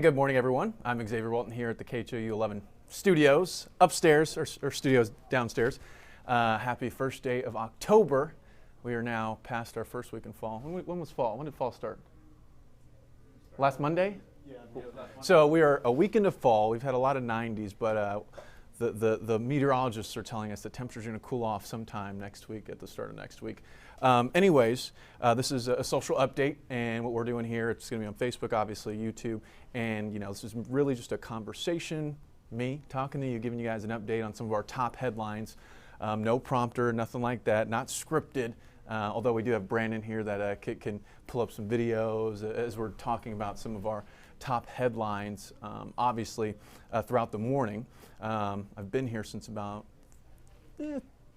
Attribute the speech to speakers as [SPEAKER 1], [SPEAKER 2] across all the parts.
[SPEAKER 1] And good morning, everyone. I'm Xavier Walton here at the KHOU 11 studios, upstairs, or studios downstairs. Happy first day of October. We are now past our first week in fall. When was fall? When did fall start? Last Monday?
[SPEAKER 2] Yeah, last Monday.
[SPEAKER 1] So we are a week into fall. We've had a lot of 90s, but the meteorologists are telling us the temperatures are going to cool off sometime next week, at the start of next week. Anyways, this is a social update, and what we're doing here, it's going to be on Facebook, obviously, YouTube, and this is really just a conversation, me talking to you, giving you guys an update on some of our top headlines. No prompter, nothing like that, not scripted, although we do have Brandon here that can pull up some videos as we're talking about some of our top headlines, obviously, throughout the morning. I've been here since about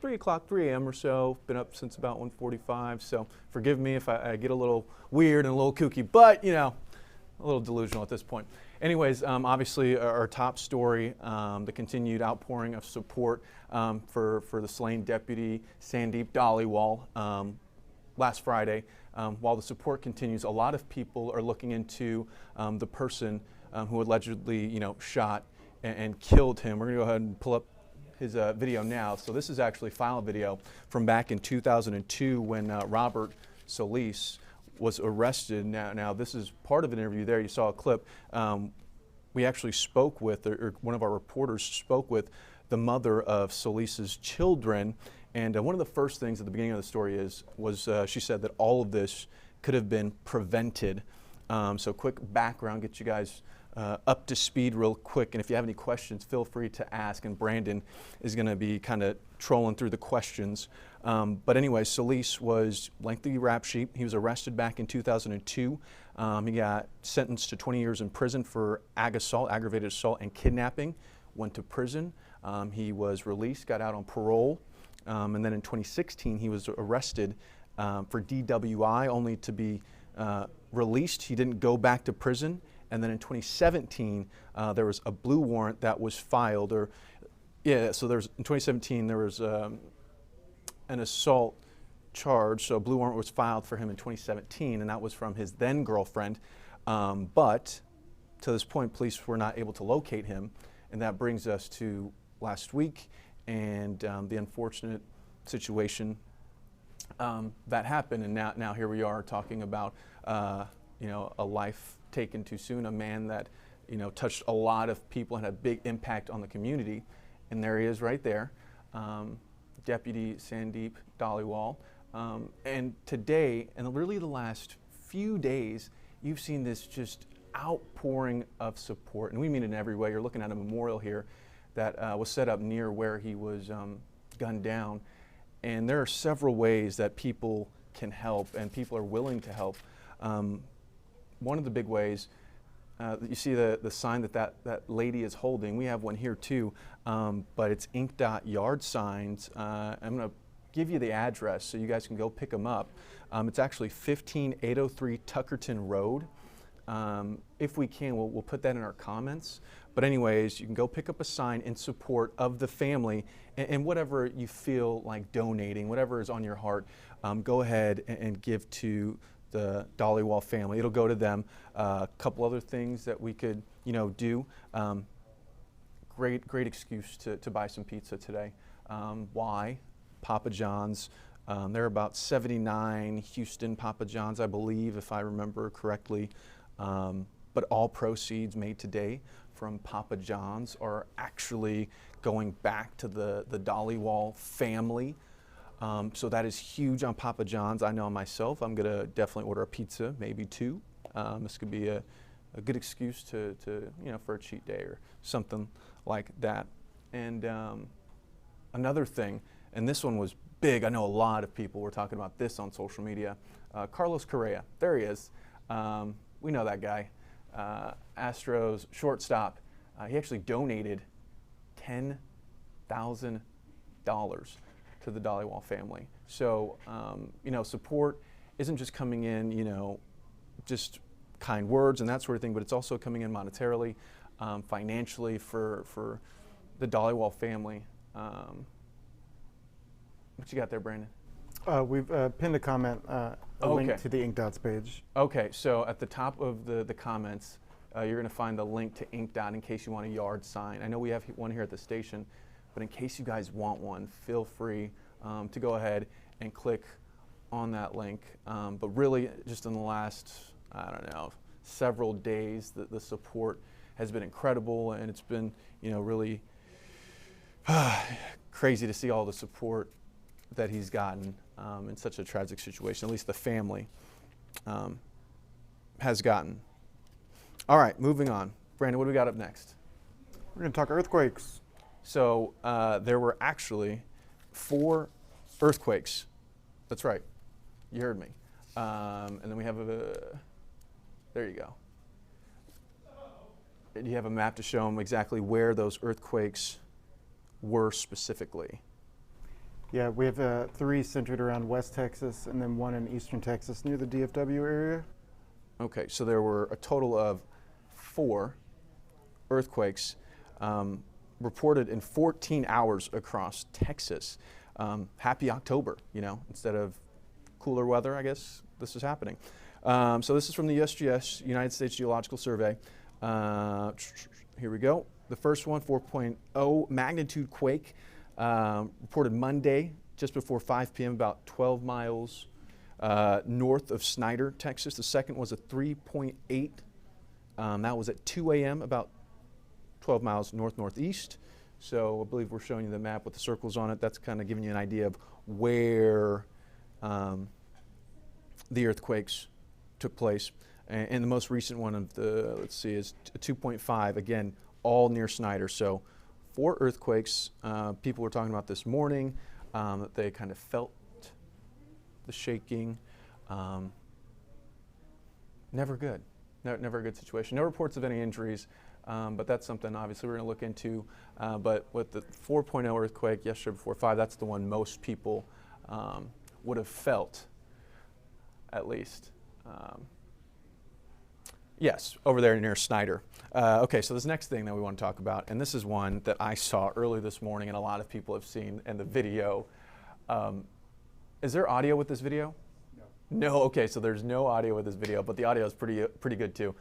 [SPEAKER 1] 3 o'clock, 3 a.m. or so. Been up since about 1:45, so forgive me if I get a little weird and a little kooky, but a little delusional at this point. Anyways, obviously our top story, the continued outpouring of support for the slain deputy Sandeep Dhaliwal last Friday. While the support continues, a lot of people are looking into the person who allegedly shot and killed him. We're going to go ahead and pull up his video now. So this is actually file video from back in 2002 when Robert Solis was arrested. Now this is part of an interview there. You saw a clip. We actually spoke with, or one of our reporters spoke with the mother of Solis's children. And one of the first things at the beginning of the story was she said that all of this could have been prevented. So quick background, get you guys up to speed real quick, and if you have any questions, feel free to ask, and Brandon is going to be kind of trolling through the questions. But anyway, Solis was lengthy rap sheet. He was arrested back in 2002. He got sentenced to 20 years in prison for aggravated assault and kidnapping, went to prison. He was released, got out on parole, and then in 2016 he was arrested for DWI, only to be released. He didn't go back to prison. And then in 2017, there was a blue warrant that was filed, in 2017 there was an assault charge, so a blue warrant was filed for him in 2017, and that was from his then girlfriend. But to this point, police were not able to locate him, and that brings us to last week and the unfortunate situation that happened, and now here we are talking about a life taken too soon, a man that touched a lot of people and had a big impact on the community. And there he is right there, Deputy Sandeep Dhaliwal. And today, and really the last few days, you've seen this just outpouring of support, and we mean it in every way. You're looking at a memorial here that was set up near where he was gunned down, and there are several ways that people can help, and people are willing to help. One of the big ways, you see the sign that lady is holding. We have one here too, but it's Ink Dot yard signs. I'm going to give you the address so you guys can go pick them up. It's actually 15803 Tuckerton Road. If we can, we'll put that in our comments. But anyways, you can go pick up a sign in support of the family, and whatever you feel like donating, whatever is on your heart, go ahead and give to the Dhaliwal family. It'll go to them. A couple other things that we could, do. Great excuse to buy some pizza today. Why? Papa John's. There are about 79 Houston Papa John's, I believe, if I remember correctly. But all proceeds made today from Papa John's are actually going back to the Dhaliwal family. So that is huge on Papa John's. I know myself, I'm going to definitely order a pizza, maybe two. This could be a good excuse to for a cheat day or something like that. And another thing, and this one was big. I know a lot of people were talking about this on social media. Carlos Correa, there he is. We know that guy. Astros shortstop. He actually donated $10,000 to the Dhaliwal family. So, support isn't just coming in, just kind words and that sort of thing, but it's also coming in monetarily, financially for the Dhaliwal family. What you got there, Brandon?
[SPEAKER 2] We've pinned a comment, a link to the Ink Dots page.
[SPEAKER 1] Okay, so at the top of the comments, you're going to find the link to Ink Dot in case you want a yard sign. I know we have one here at the station, but in case you guys want one, feel free to go ahead and click on that link. But really, just in the last, I don't know, several days, the support has been incredible, and it's been, really crazy to see all the support that he's gotten in such a tragic situation, at least the family has gotten. All right, moving on. Brandon, what do we got up next?
[SPEAKER 2] We're going to talk earthquakes.
[SPEAKER 1] So there were actually 4 earthquakes. That's right. You heard me. And then we have there you go. And you have a map to show them exactly where those earthquakes were specifically.
[SPEAKER 2] Yeah, we have 3 centered around West Texas and then 1 in Eastern Texas near the DFW area.
[SPEAKER 1] Okay, so there were a total of 4 earthquakes reported in 14 hours across Texas. Happy October, instead of cooler weather, I guess this is happening. So this is from the USGS, United States Geological Survey. Here we go. The first one, 4.0 magnitude quake, reported Monday just before 5 p.m., about 12 miles north of Snyder, Texas. The second was a 3.8. That was at 2 a.m., about 12 miles north-northeast. So I believe we're showing you the map with the circles on it. That's kind of giving you an idea of where the earthquakes took place. And the most recent one of the, let's see, is 2.5, again, all near Snyder. So 4 earthquakes. People were talking about this morning that they kind of felt the shaking. Never good. Never a good situation. No reports of any injuries, but that's something obviously we're going to look into. But with the 4.0 earthquake yesterday before 5, that's the one most people would have felt, at least. Yes, over there near Snyder. Okay, so this next thing that we want to talk about, and this is one that I saw early this morning and a lot of people have seen in the video. Is there audio with this video? No, okay, so there's no audio with this video, but the audio is pretty good too.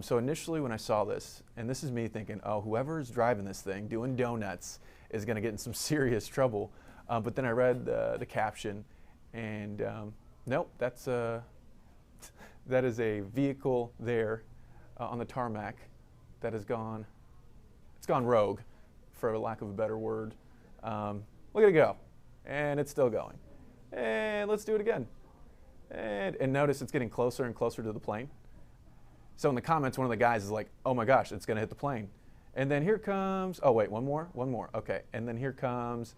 [SPEAKER 1] So initially when I saw this, and this is me thinking, oh, whoever's driving this thing, doing donuts, is going to get in some serious trouble. But then I read the caption, and nope, that is a vehicle there on the tarmac that has gone rogue, for lack of a better word. Look at it go, and it's still going. And let's do it again. And notice it's getting closer and closer to the plane. So in the comments, one of the guys is like, oh my gosh, it's gonna hit the plane. And then here comes, oh wait, one more, okay. And then here comes,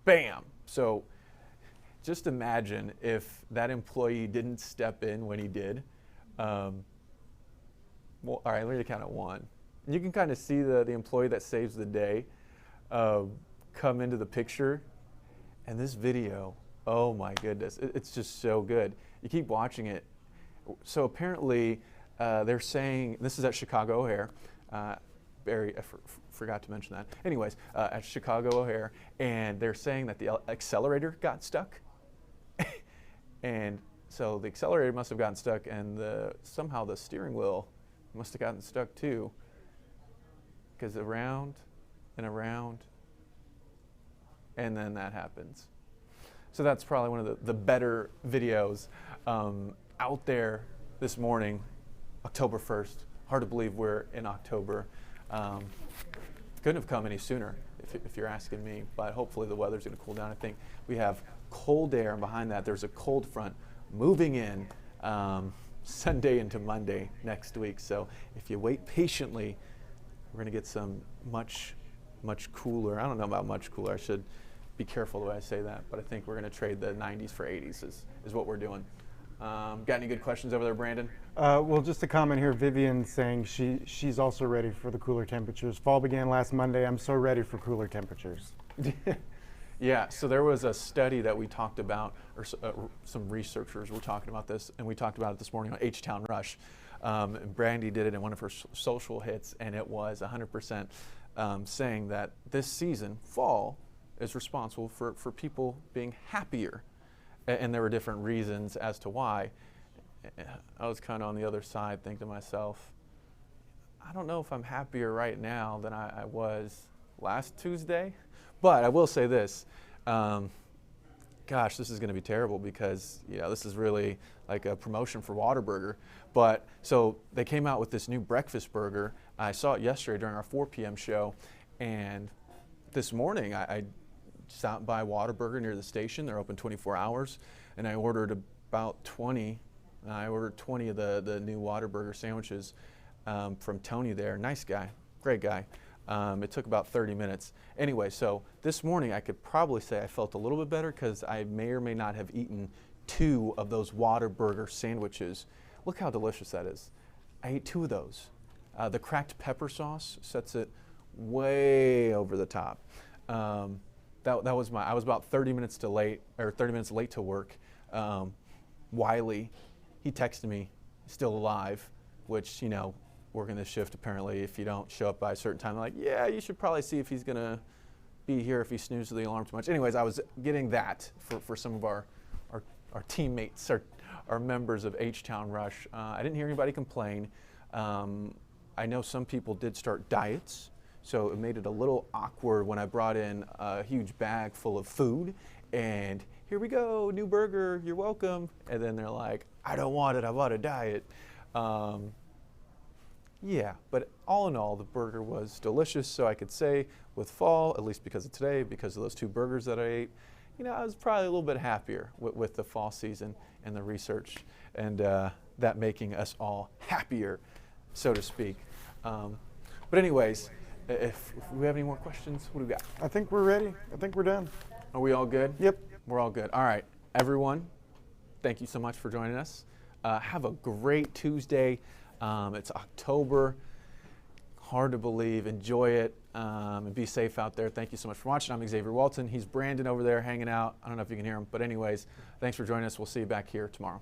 [SPEAKER 1] bam. So just imagine if that employee didn't step in when he did. Well, all right, let me count at 1. You can kind of see the employee that saves the day come into the picture. And this video, oh my goodness, it's just so good. You keep watching it. So apparently they're saying, this is at Chicago O'Hare. Barry, I forgot to mention that. Anyways, at Chicago O'Hare, and they're saying that the accelerator got stuck. And so the accelerator must have gotten stuck, and somehow the steering wheel must have gotten stuck too. Because around and around, and then that happens. So that's probably one of the better videos out there this morning, October 1st. Hard to believe we're in October. Couldn't have come any sooner, if you're asking me, but hopefully the weather's going to cool down. I think we have cold air, and behind that there's a cold front moving in Sunday into Monday next week. So if you wait patiently, we're going to get some much cooler. I don't know about much cooler. I should be careful the way I say that, but I think we're going to trade the 90s for 80s is what we're doing. Got any good questions over there, Brandon?
[SPEAKER 2] Well, just a comment here. Vivian saying she's also ready for the cooler temperatures. Fall began last Monday. I'm so ready for cooler temperatures.
[SPEAKER 1] Yeah, so there was a study that we talked about, or some researchers were talking about this, and we talked about it this morning on H-Town Rush. And Brandy did it in one of her social hits, and it was 100% saying that this season, fall, is responsible for people being happier. And there were different reasons as to why. I was kind of on the other side thinking to myself, don't know if I'm happier right now than I was last Tuesday. But I will say this. Gosh, this is going to be terrible because this is really like a promotion for Whataburger. But so they came out with this new breakfast burger. I saw it yesterday during our 4 p.m. show, and this morning I stopped by Whataburger near the station. They're open 24 hours, and I ordered about 20. I ordered 20 of the new Whataburger sandwiches from Tony there. Nice guy, great guy. It took about 30 minutes. Anyway, so this morning I could probably say I felt a little bit better because I may or may not have eaten 2 of those Whataburger sandwiches. Look how delicious that is. I ate 2 of those. The cracked pepper sauce sets it way over the top. That was I was about 30 minutes late to work. Wiley, he texted me, still alive, which, working this shift, apparently, if you don't show up by a certain time, like, yeah, you should probably see if he's going to be here if he snoozes the alarm too much. Anyways, I was getting that for some of our teammates, our members of H-Town Rush. I didn't hear anybody complain. I know some people did start diets, so it made it a little awkward when I brought in a huge bag full of food, and here we go, new burger, you're welcome. And then they're like, I don't want it, I want a diet. Yeah, but all in all, the burger was delicious, so I could say with fall, at least because of today, because of those 2 burgers that I ate, I was probably a little bit happier with the fall season and the research, and that making us all happier, so to speak. But anyways, if we have any more questions, what do we got?
[SPEAKER 2] I think we're ready. I think we're done.
[SPEAKER 1] Are we all good?
[SPEAKER 2] Yep.
[SPEAKER 1] We're all good. All right, everyone, thank you so much for joining us. Have a great Tuesday. It's October. Hard to believe. Enjoy it and be safe out there. Thank you so much for watching. I'm Xavier Walton. He's Brandon over there hanging out. I don't know if you can hear him, but anyways, thanks for joining us. We'll see you back here tomorrow.